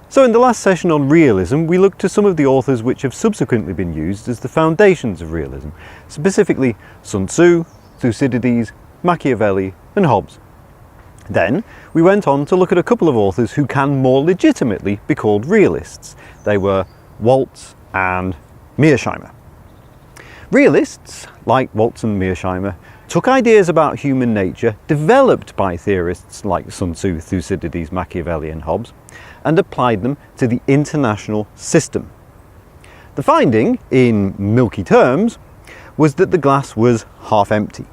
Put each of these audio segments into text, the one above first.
So in the last session on realism, we looked to some of the authors which have subsequently been used as the foundations of realism, specifically Sun Tzu, Thucydides, Machiavelli and Hobbes. Then we went on to look at a couple of authors who can more legitimately be called realists. They were Waltz and Mearsheimer. Realists, like Waltz and Mearsheimer, took ideas about human nature developed by theorists like Sun Tzu, Thucydides, Machiavelli and Hobbes, and applied them to the international system. The finding, in milky terms, was that the glass was half empty.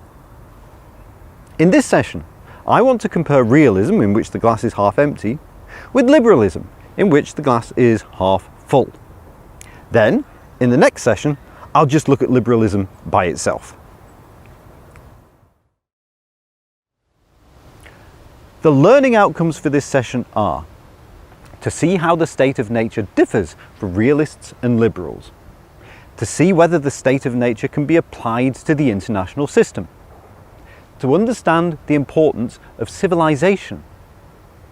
In this session, I want to compare realism, in which the glass is half empty, with liberalism, in which the glass is half full. Then, in the next session, I'll just look at liberalism by itself. The learning outcomes for this session are to see how the state of nature differs for realists and liberals, to see whether the state of nature can be applied to the international system, to understand the importance of civilization,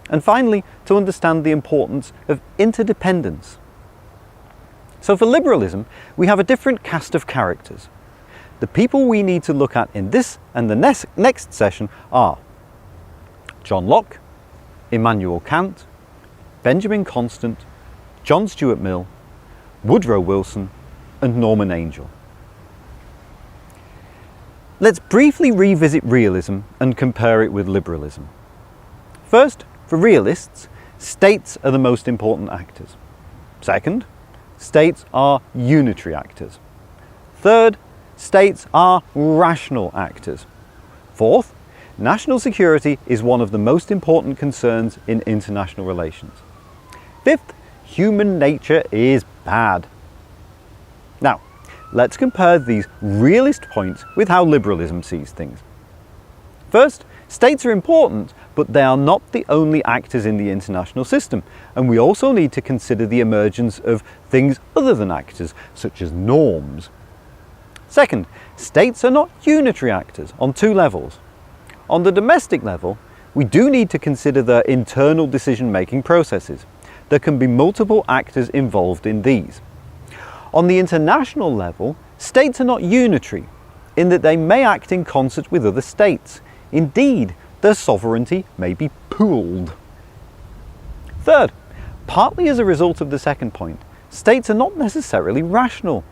and finally to understand the importance of interdependence. So for liberalism, we have a different cast of characters. The people we need to look at in this and the next session are John Locke, Immanuel Kant, Benjamin Constant, John Stuart Mill, Woodrow Wilson and Norman Angell. Let's briefly revisit realism and compare it with liberalism. First, for realists, states are the most important actors. Second, states are unitary actors. Third, states are rational actors. Fourth, national security is one of the most important concerns in international relations. Fifth, human nature is bad. Now, let's compare these realist points with how liberalism sees things. First, states are important, but they are not the only actors in the international system, and we also need to consider the emergence of things other than actors, such as norms. Second, states are not unitary actors on two levels. On the domestic level, we do need to consider their internal decision-making processes. There can be multiple actors involved in these. On the international level, states are not unitary, in that they may act in concert with other states. Indeed, their sovereignty may be pooled. Third, partly as a result of the second point, states are not necessarily rational.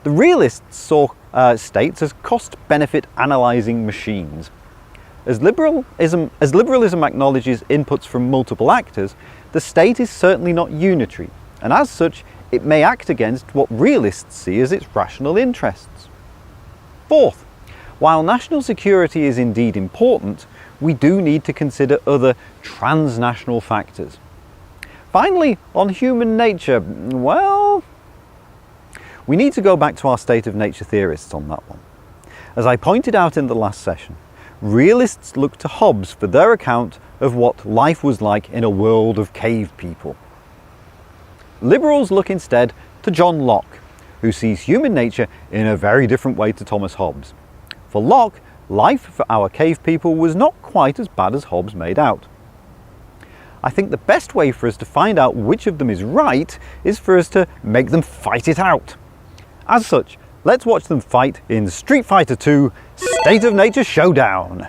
The realists saw states as cost-benefit analysing machines. As liberalism acknowledges inputs from multiple actors, the state is certainly not unitary, and as such, it may act against what realists see as its rational interests. Fourth, while national security is indeed important, we do need to consider other transnational factors. Finally, on human nature, well, we need to go back to our state of nature theorists on that one. As I pointed out in the last session, realists look to Hobbes for their account of what life was like in a world of cave people. Liberals look instead to John Locke, who sees human nature in a very different way to Thomas Hobbes. For Locke, life for our cave people was not quite as bad as Hobbes made out. I think the best way for us to find out which of them is right is for us to make them fight it out. As such, let's watch them fight in Street Fighter II: State of Nature Showdown.